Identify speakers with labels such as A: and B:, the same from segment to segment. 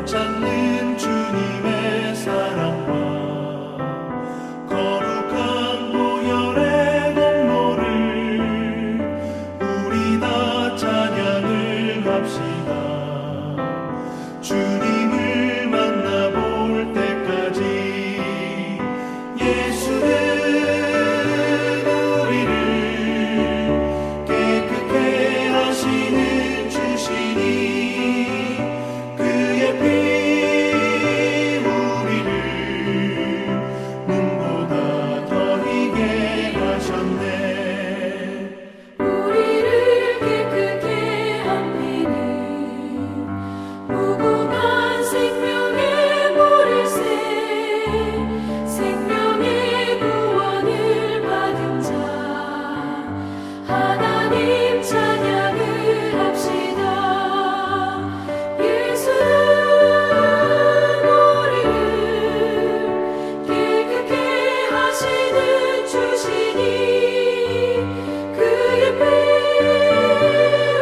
A: 찾는 주님의 사랑과 거룩한 보혈의 공로를 우리 다 찬양을 합시다. 주님을 만나볼 때까지 예수는 우리를 깨끗게 하시는 주시니 그의 피 우리를 눈보다 더 희게 하셨네.
B: 우리를 깨끗게 한 피는 무궁한 생명의 보리새, 생명의 구원을 받은 자 하나님 찬양을 합시다. 예수는 우리를 깨끗게 하시는 주시니 그의 피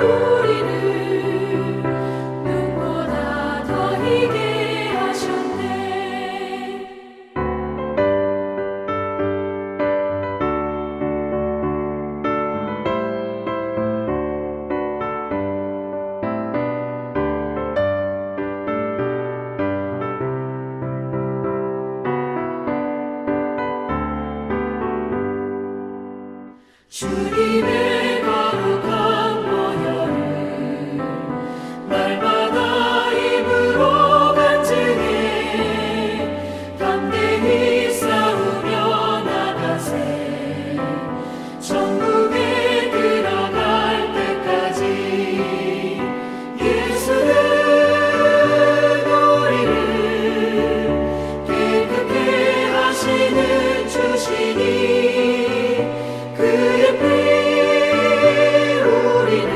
B: 우리를 눈보다 더 희게 하셨네. 주님의 거룩한 보혈을 날마다 입으로 간증해 담대히 싸우며 나가세. 천국에 들어갈 때까지 예수는 우리를 깨끗게 하시는 주시니 그의 피 우리를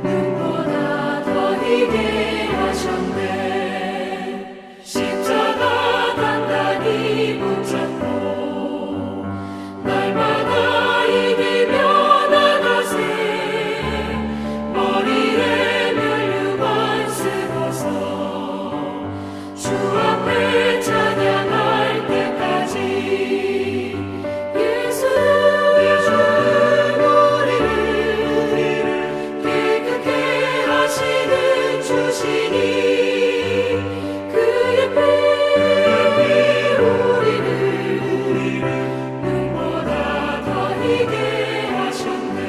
B: 눈보다 더 희게 하셨네. 십자가 단단히 붙잡고 날마다 이기며 나가세. 머리에 면류관 쓰고서 주 앞에 찬양할 때까지 예수는 우리를 깨끗게 하시는 주시니 그의 피 우리를 눈보다 더 희게 하셨네.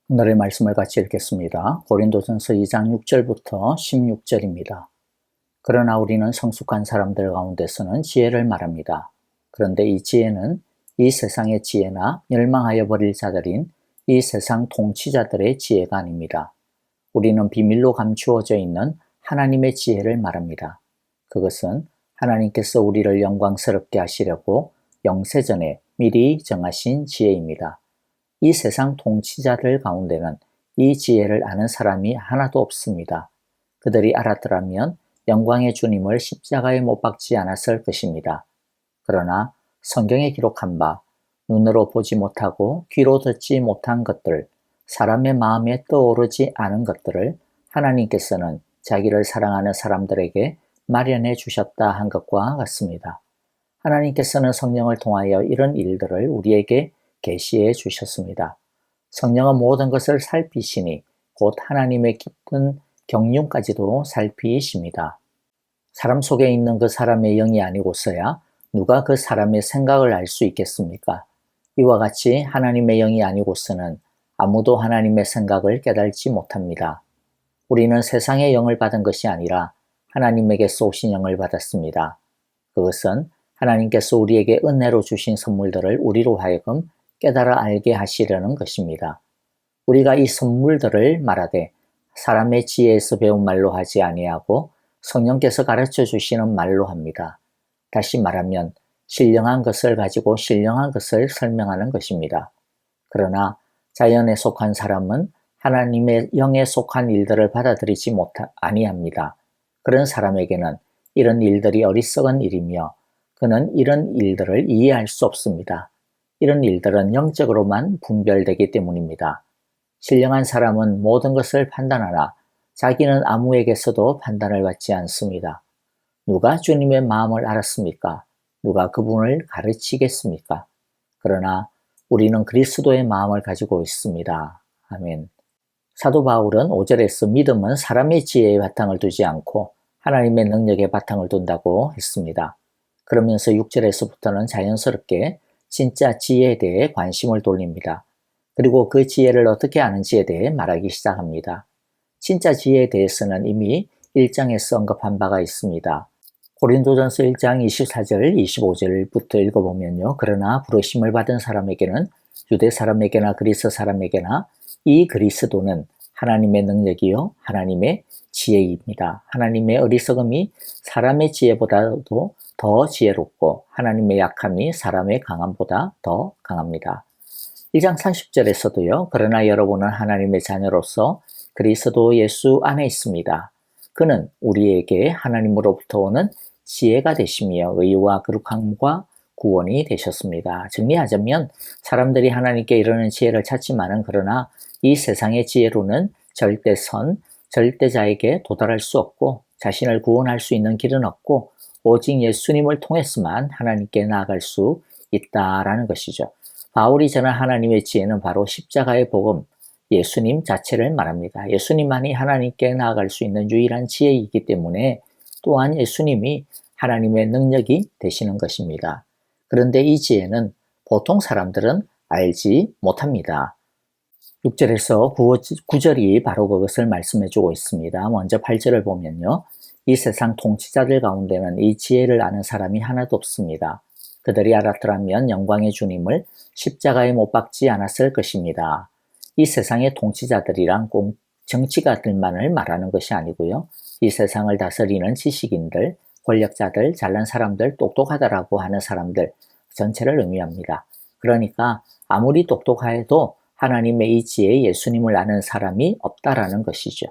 C: 오늘의 말씀을 같이 읽겠습니다. 고린도전서 2장 6절부터 16절입니다. 그러나 우리는 성숙한 사람들 가운데서는 지혜를 말합니다. 그런데 이 지혜는 이 세상의 지혜나 멸망하여 버릴 자들인 이 세상 통치자들의 지혜가 아닙니다. 우리는 비밀로 감추어져 있는 하나님의 지혜를 말합니다. 그것은 하나님께서 우리를 영광스럽게 하시려고 영세전에 미리 정하신 지혜입니다. 이 세상 통치자들 가운데는 이 지혜를 아는 사람이 하나도 없습니다. 그들이 알았더라면 영광의 주님을 십자가에 못 박지 않았을 것입니다. 그러나 성경에 기록한 바 눈으로 보지 못하고 귀로 듣지 못한 것들, 사람의 마음에 떠오르지 않은 것들을 하나님께서는 자기를 사랑하는 사람들에게 마련해 주셨다 한 것과 같습니다. 하나님께서는 성령을 통하여 이런 일들을 우리에게 계시해 주셨습니다. 성령은 모든 것을 살피시니 곧 하나님의 깊은 경륜까지도 살피십니다. 사람 속에 있는 그 사람의 영이 아니고서야 누가 그 사람의 생각을 알 수 있겠습니까? 이와 같이 하나님의 영이 아니고서는 아무도 하나님의 생각을 깨달지 못합니다. 우리는 세상의 영을 받은 것이 아니라 하나님에게서 오신 영을 받았습니다. 그것은 하나님께서 우리에게 은혜로 주신 선물들을 우리로 하여금 깨달아 알게 하시려는 것입니다. 우리가 이 선물들을 말하되 사람의 지혜에서 배운 말로 하지 아니하고 성령께서 가르쳐 주시는 말로 합니다. 다시 말하면 신령한 것을 가지고 신령한 것을 설명하는 것입니다. 그러나 자연에 속한 사람은 하나님의 영에 속한 일들을 받아들이지 아니합니다. 그런 사람에게는 이런 일들이 어리석은 일이며 그는 이런 일들을 이해할 수 없습니다. 이런 일들은 영적으로만 분별되기 때문입니다. 신령한 사람은 모든 것을 판단하나 자기는 아무에게서도 판단을 받지 않습니다. 누가 주님의 마음을 알았습니까? 누가 그분을 가르치겠습니까? 그러나 우리는 그리스도의 마음을 가지고 있습니다. 아멘. 사도 바울은 5절에서 믿음은 사람의 지혜에 바탕을 두지 않고 하나님의 능력에 바탕을 둔다고 했습니다. 그러면서 6절에서부터는 자연스럽게 진짜 지혜에 대해 관심을 돌립니다. 그리고 그 지혜를 어떻게 아는지에 대해 말하기 시작합니다. 진짜 지혜에 대해서는 이미 1장에서 언급한 바가 있습니다. 고린도전서 1장 24절, 25절부터 읽어보면요. 그러나 부르심을 받은 사람에게는 유대 사람에게나 그리스 사람에게나 이 그리스도는 하나님의 능력이요 하나님의 지혜입니다. 하나님의 어리석음이 사람의 지혜보다도 더 지혜롭고 하나님의 약함이 사람의 강함보다 더 강합니다. 1장 30절에서도요. 그러나 여러분은 하나님의 자녀로서 그리스도 예수 안에 있습니다. 그는 우리에게 하나님으로부터 오는 지혜가 되시며 의와 거룩함과 구원이 되셨습니다. 정리하자면 사람들이 하나님께 이르는 지혜를 찾지만은 그러나 이 세상의 지혜로는 절대자에게 도달할 수 없고 자신을 구원할 수 있는 길은 없고 오직 예수님을 통해서만 하나님께 나아갈 수 있다라는 것이죠. 바울이 전한 하나님의 지혜는 바로 십자가의 복음, 예수님 자체를 말합니다. 예수님만이 하나님께 나아갈 수 있는 유일한 지혜이기 때문에 또한 예수님이 하나님의 능력이 되시는 것입니다. 그런데 이 지혜는 보통 사람들은 알지 못합니다. 6절에서 9절이 바로 그것을 말씀해주고 있습니다. 먼저 8절을 보면요. 이 세상 통치자들 가운데는 이 지혜를 아는 사람이 하나도 없습니다. 그들이 알았더라면 영광의 주님을 십자가에 못 박지 않았을 것입니다. 이 세상의 통치자들이란 꼭 정치가들만을 말하는 것이 아니고요. 이 세상을 다스리는 지식인들, 권력자들, 잘난 사람들, 똑똑하다라고 하는 사람들 전체를 의미합니다. 그러니까 아무리 똑똑해도 하나님의 이 지혜에 예수님을 아는 사람이 없다라는 것이죠.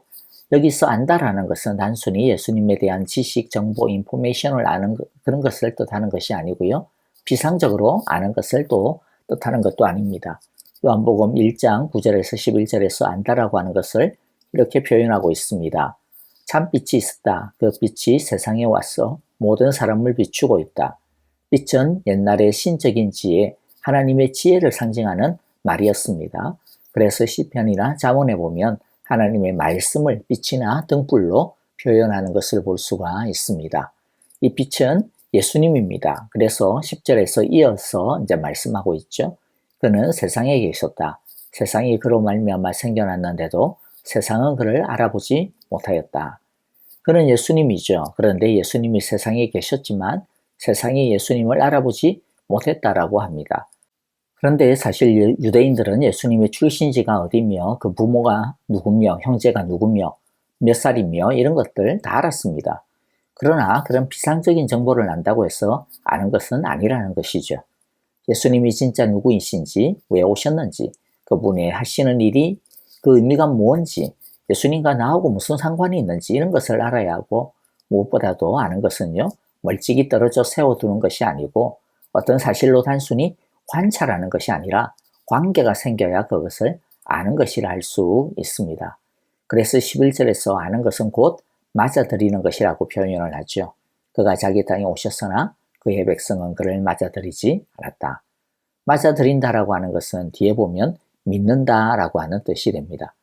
C: 여기서 안다라는 것은 단순히 예수님에 대한 지식, 정보, 인포메이션을 아는 그런 것을 뜻하는 것이 아니고요. 비상적으로 아는 것을 또 뜻하는 것도 아닙니다. 요한복음 1장 9절에서 11절에서 안다라고 하는 것을 이렇게 표현하고 있습니다. 참 빛이 있었다. 그 빛이 세상에 와서 모든 사람을 비추고 있다. 빛은 옛날의 신적인 지혜, 하나님의 지혜를 상징하는 말이었습니다. 그래서 시편이나 잠언에 보면 하나님의 말씀을 빛이나 등불로 표현하는 것을 볼 수가 있습니다. 이 빛은 예수님입니다. 그래서 10절에서 이어서 이제 말씀하고 있죠. 그는 세상에 계셨다. 세상이 그로 말미암아 생겨났는데도 세상은 그를 알아보지 못하였다. 그는 예수님이죠. 그런데 예수님이 세상에 계셨지만 세상이 예수님을 알아보지 못했다라고 합니다. 그런데 사실 유대인들은 예수님의 출신지가 어디며 그 부모가 누구며 형제가 누구며 몇 살이며 이런 것들 다 알았습니다. 그러나 그런 비상적인 정보를 안다고 해서 아는 것은 아니라는 것이죠. 예수님이 진짜 누구이신지, 왜 오셨는지, 그분이 하시는 일이 그 의미가 뭔지, 예수님과 나하고 무슨 상관이 있는지 이런 것을 알아야 하고 무엇보다도 아는 것은요. 멀찍이 떨어져 세워두는 것이 아니고 어떤 사실로 단순히 관찰하는 것이 아니라 관계가 생겨야 그것을 아는 것이라 할 수 있습니다. 그래서 11절에서 아는 것은 곧 맞아들이는 것이라고 표현을 하죠. 그가 자기 땅에 오셨으나 그의 백성은 그를 맞아들이지 않았다. 맞아들인다라고 하는 것은 뒤에 보면 믿는다라고 하는 뜻이 됩니다.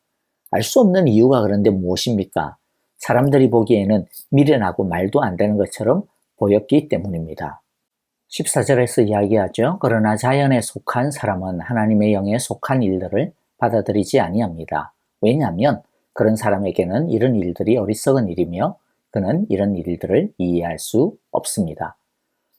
C: 알 수 없는 이유가 그런데 무엇입니까? 사람들이 보기에는 미련하고 말도 안 되는 것처럼 보였기 때문입니다. 14절에서 이야기하죠. 그러나 자연에 속한 사람은 하나님의 영에 속한 일들을 받아들이지 아니합니다. 왜냐하면 그런 사람에게는 이런 일들이 어리석은 일이며 그는 이런 일들을 이해할 수 없습니다.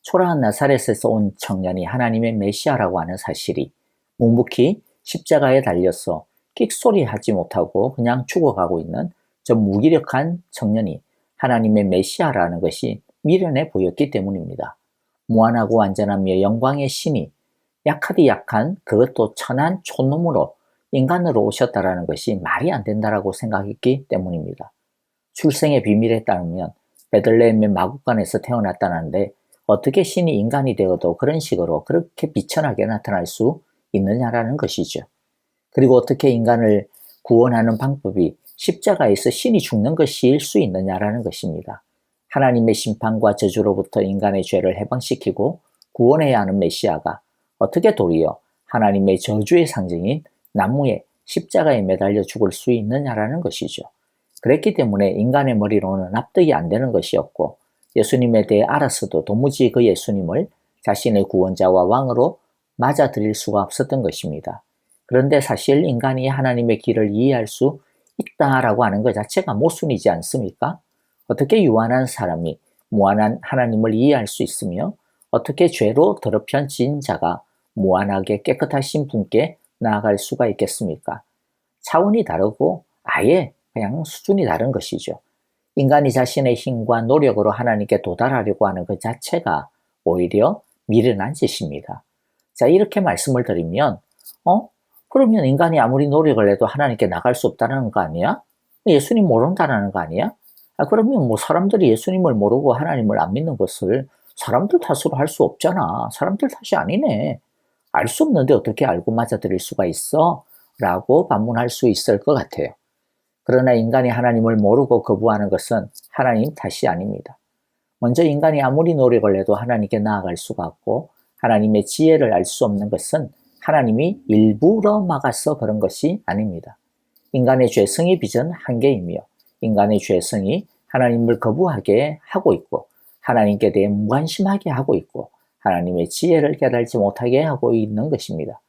C: 초라한 나사렛에서 온 청년이 하나님의 메시아라고 하는 사실이 묵묵히 십자가에 달려서 끽소리 하지 못하고 그냥 죽어가고 있는 저 무기력한 청년이 하나님의 메시아라는 것이 미련해 보였기 때문입니다. 무한하고 완전하며 영광의 신이 약하디 약한 그것도 천한 촌놈으로 인간으로 오셨다라는 것이 말이 안 된다라고 생각했기 때문입니다. 출생의 비밀에 따르면 베들레헴의 마구간에서 태어났다는데 어떻게 신이 인간이 되어도 그런 식으로 그렇게 비천하게 나타날 수 있느냐라는 것이죠. 그리고 어떻게 인간을 구원하는 방법이 십자가에서 신이 죽는 것일 수 있느냐라는 것입니다. 하나님의 심판과 저주로부터 인간의 죄를 해방시키고 구원해야 하는 메시아가 어떻게 도리어 하나님의 저주의 상징인 나무에 십자가에 매달려 죽을 수 있느냐라는 것이죠. 그랬기 때문에 인간의 머리로는 납득이 안 되는 것이었고 예수님에 대해 알았어도 도무지 그 예수님을 자신의 구원자와 왕으로 맞아들일 수가 없었던 것입니다. 그런데 사실 인간이 하나님의 길을 이해할 수 있다라고 하는 것 자체가 모순이지 않습니까? 어떻게 유한한 사람이 무한한 하나님을 이해할 수 있으며 어떻게 죄로 더럽혀진 자가 무한하게 깨끗하신 분께 나아갈 수가 있겠습니까? 차원이 다르고 아예 그냥 수준이 다른 것이죠. 인간이 자신의 힘과 노력으로 하나님께 도달하려고 하는 그 자체가 오히려 미련한 짓입니다. 자, 이렇게 말씀을 드리면 그러면 인간이 아무리 노력을 해도 하나님께 나갈 수 없다는 거 아니야? 예수님 모른다는 거 아니야? 그러면 뭐 사람들이 예수님을 모르고 하나님을 안 믿는 것을 사람들 탓으로 할 수 없잖아. 사람들 탓이 아니네. 알 수 없는데 어떻게 알고 맞아들일 수가 있어? 라고 반문할 수 있을 것 같아요. 그러나 인간이 하나님을 모르고 거부하는 것은 하나님 탓이 아닙니다. 먼저 인간이 아무리 노력을 해도 하나님께 나아갈 수가 없고 하나님의 지혜를 알 수 없는 것은 하나님이 일부러 막아서 그런 것이 아닙니다. 인간의 죄성이 빚은 한계이며 인간의 죄성이 하나님을 거부하게 하고 있고 하나님께 대해 무관심하게 하고 있고 하나님의 지혜를 깨달지 못하게 하고 있는 것입니다.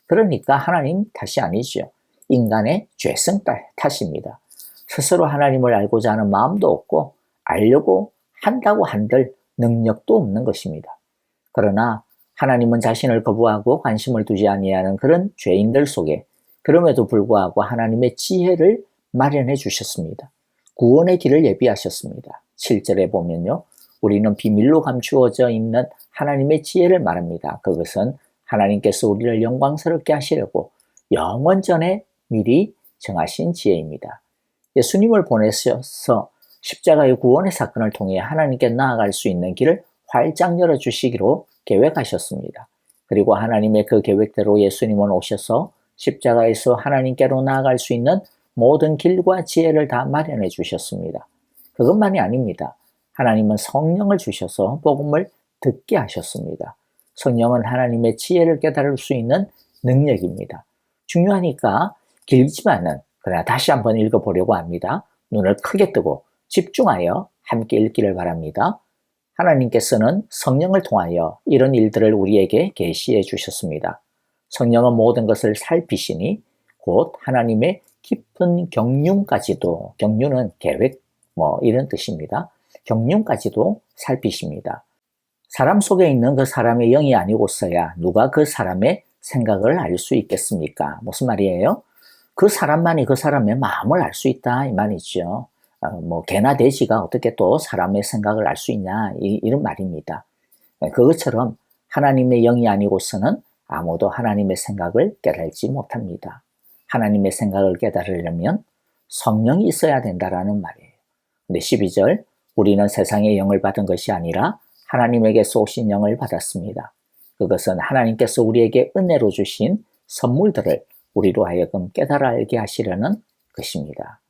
C: 그러니까 하나님 탓이 아니죠. 인간의 죄성 탓입니다. 스스로 하나님을 알고자 하는 마음도 없고 알려고 한다고 한들 능력도 없는 것입니다. 그러나 하나님은 자신을 거부하고 관심을 두지 아니하는 그런 죄인들 속에 그럼에도 불구하고 하나님의 지혜를 마련해 주셨습니다. 구원의 길을 예비하셨습니다. 7절에 보면요. 우리는 비밀로 감추어져 있는 하나님의 지혜를 말합니다. 그것은 하나님께서 우리를 영광스럽게 하시려고 영원전에 미리 정하신 지혜입니다. 예수님을 보내셔서 십자가의 구원의 사건을 통해 하나님께 나아갈 수 있는 길을 활짝 열어주시기로 계획하셨습니다. 그리고 하나님의 그 계획대로 예수님은 오셔서 십자가에서 하나님께로 나아갈 수 있는 모든 길과 지혜를 다 마련해 주셨습니다. 그것만이 아닙니다. 하나님은 성령을 주셔서 복음을 듣게 하셨습니다. 성령은 하나님의 지혜를 깨달을 수 있는 능력입니다. 중요하니까 길지만은 그러나 다시 한번 읽어보려고 합니다. 눈을 크게 뜨고 집중하여 함께 읽기를 바랍니다. 하나님께서는 성령을 통하여 이런 일들을 우리에게 계시해 주셨습니다. 성령은 모든 것을 살피시니 곧 하나님의 깊은 경륜까지도, 경륜은 계획 이런 뜻입니다. 경륜까지도 살피십니다. 사람 속에 있는 그 사람의 영이 아니고서야 누가 그 사람의 생각을 알 수 있겠습니까? 무슨 말이에요? 그 사람만이 그 사람의 마음을 알 수 있다 이 말이죠. 개나 돼지가 어떻게 또 사람의 생각을 알 수 있냐 이런 말입니다. 그것처럼 하나님의 영이 아니고서는 아무도 하나님의 생각을 깨달지 못합니다. 하나님의 생각을 깨달으려면 성령이 있어야 된다라는 말이에요. 근데 12절 우리는 세상의 영을 받은 것이 아니라 하나님에게서 오신 영을 받았습니다. 그것은 하나님께서 우리에게 은혜로 주신 선물들을 우리로 하여금 깨달아 알게 하시려는 것입니다.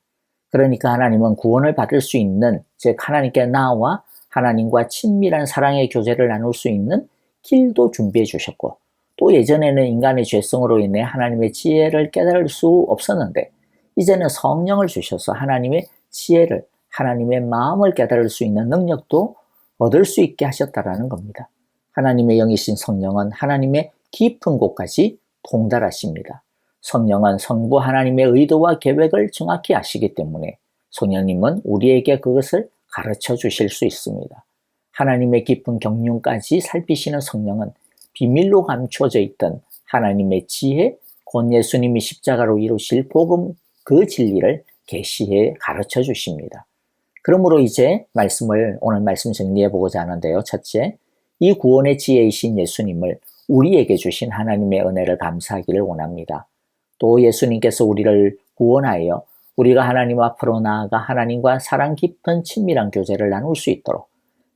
C: 그러니까 하나님은 구원을 받을 수 있는, 즉 하나님께 나와 하나님과 친밀한 사랑의 교제를 나눌 수 있는 길도 준비해 주셨고 또 예전에는 인간의 죄성으로 인해 하나님의 지혜를 깨달을 수 없었는데 이제는 성령을 주셔서 하나님의 지혜를, 하나님의 마음을 깨달을 수 있는 능력도 얻을 수 있게 하셨다라는 겁니다. 하나님의 영이신 성령은 하나님의 깊은 곳까지 통달하십니다. 성령은 성부 하나님의 의도와 계획을 정확히 아시기 때문에 성령님은 우리에게 그것을 가르쳐 주실 수 있습니다. 하나님의 깊은 경륜까지 살피시는 성령은 비밀로 감추어져 있던 하나님의 지혜, 곧 예수님이 십자가로 이루실 복음 그 진리를 계시해 가르쳐 주십니다. 그러므로 이제 오늘 말씀 정리해 보고자 하는데요. 첫째, 이 구원의 지혜이신 예수님을 우리에게 주신 하나님의 은혜를 감사하기를 원합니다. 또 예수님께서 우리를 구원하여 우리가 하나님 앞으로 나아가 하나님과 사랑 깊은 친밀한 교제를 나눌 수 있도록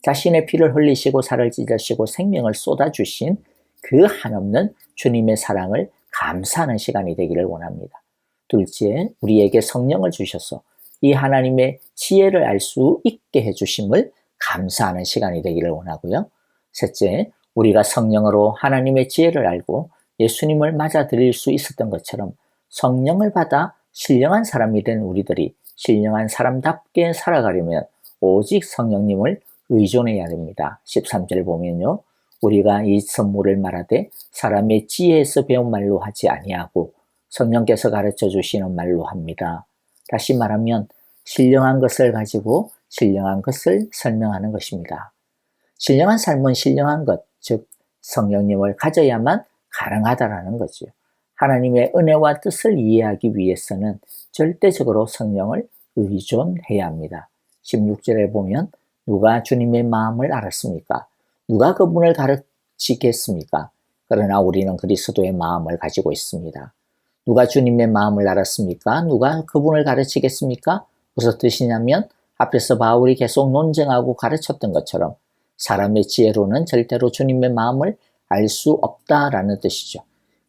C: 자신의 피를 흘리시고 살을 찢으시고 생명을 쏟아주신 그 한없는 주님의 사랑을 감사하는 시간이 되기를 원합니다. 둘째, 우리에게 성령을 주셔서 이 하나님의 지혜를 알 수 있게 해주심을 감사하는 시간이 되기를 원하고요. 셋째, 우리가 성령으로 하나님의 지혜를 알고 예수님을 맞아들일 수 있었던 것처럼 성령을 받아 신령한 사람이 된 우리들이 신령한 사람답게 살아가려면 오직 성령님을 의존해야 됩니다. 13절 보면요. 우리가 이 선물을 말하되 사람의 지혜에서 배운 말로 하지 아니하고 성령께서 가르쳐 주시는 말로 합니다. 다시 말하면 신령한 것을 가지고 신령한 것을 설명하는 것입니다. 신령한 삶은 신령한 것, 즉 성령님을 가져야만 가능하다라는 거죠. 하나님의 은혜와 뜻을 이해하기 위해서는 절대적으로 성령을 의존해야 합니다. 16절에 보면 누가 주님의 마음을 알았습니까? 누가 그분을 가르치겠습니까? 그러나 우리는 그리스도의 마음을 가지고 있습니다. 누가 주님의 마음을 알았습니까? 누가 그분을 가르치겠습니까? 무슨 뜻이냐면 앞에서 바울이 계속 논쟁하고 가르쳤던 것처럼 사람의 지혜로는 절대로 주님의 마음을 알 수 없다라는 뜻이죠.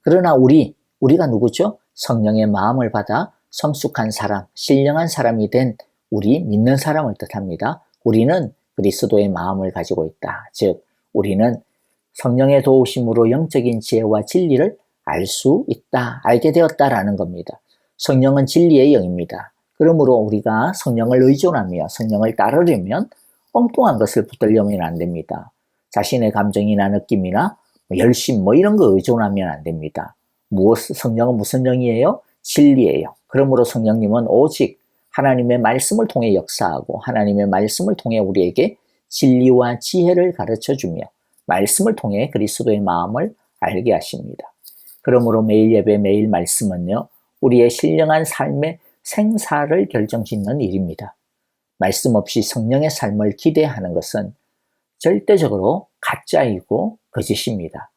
C: 그러나 우리가 누구죠? 성령의 마음을 받아 성숙한 사람, 신령한 사람이 된 우리 믿는 사람을 뜻합니다. 우리는 그리스도의 마음을 가지고 있다. 즉 우리는 성령의 도우심으로 영적인 지혜와 진리를 알 수 있다, 알게 되었다라는 겁니다. 성령은 진리의 영입니다. 그러므로 우리가 성령을 의존하며 성령을 따르려면 엉뚱한 것을 붙들려면 안 됩니다. 자신의 감정이나 느낌이나 열심 이런 거 의존하면 안 됩니다. 성령은 무슨 영이에요? 진리예요. 그러므로 성령님은 오직 하나님의 말씀을 통해 역사하고 하나님의 말씀을 통해 우리에게 진리와 지혜를 가르쳐주며 말씀을 통해 그리스도의 마음을 알게 하십니다. 그러므로 매일 예배, 매일 말씀은요, 우리의 신령한 삶의 생사를 결정짓는 일입니다. 말씀 없이 성령의 삶을 기대하는 것은 절대적으로 가짜이고 거짓입니다.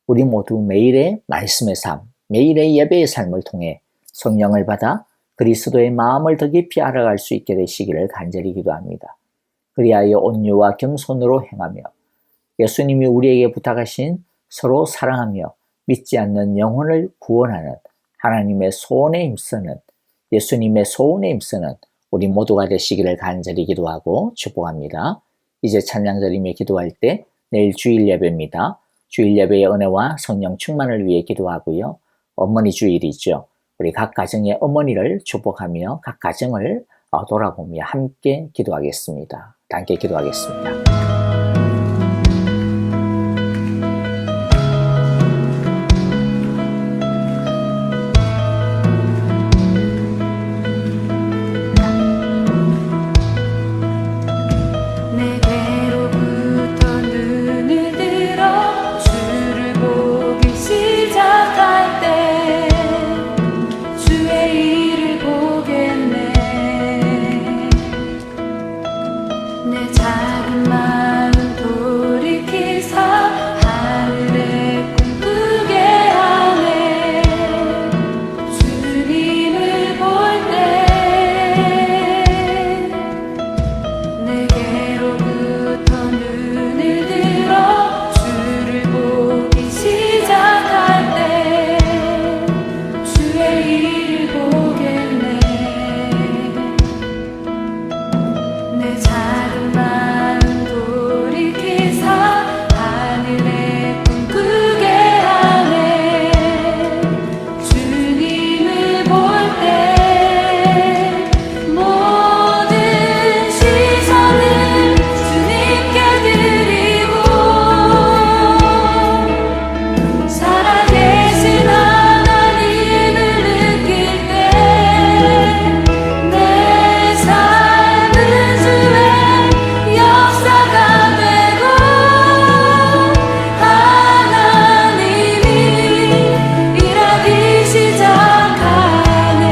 C: 우리 모두 매일의 말씀의 삶, 매일의 예배의 삶을 통해 성령을 받아 그리스도의 마음을 더 깊이 알아갈 수 있게 되시기를 간절히 기도합니다. 그리하여 온유와 겸손으로 행하며 예수님이 우리에게 부탁하신 서로 사랑하며 믿지 않는 영혼을 구원하는 하나님의 소원에 힘쓰는 예수님의 소원에 힘쓰는 우리 모두가 되시기를 간절히 기도하고 축복합니다. 이제 찬양 드리며 기도할 때 내일 주일 예배입니다. 주일 예배의 은혜와 성령 충만을 위해 기도하고요. 어머니 주일이죠. 우리 각 가정의 어머니를 축복하며 각 가정을 돌아보며 함께 기도하겠습니다. 함께 기도하겠습니다.
B: 내게로부터 눈을 들어 주를 보기 시작할 때 주의 일을 보겠네. 내 작은 마음 돌이키사 하늘에 꿈꾸게 하네. 주님을 볼 때 내게로부터 눈을 들어 주를 보기 시작할 때 주의 일을 보겠네. 내 작은 마음 돌이키사 하늘에 꿈꾸게 하네. 주님을 볼 때 모든 시선을 주님께 드리고 살아계신 하나님을 느낄 때 내 삶은 주의 역사가 되고 하나님이 일하기 시작하네.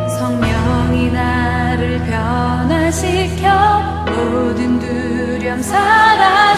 B: 성령이 나를 변화시키사 참 사랑해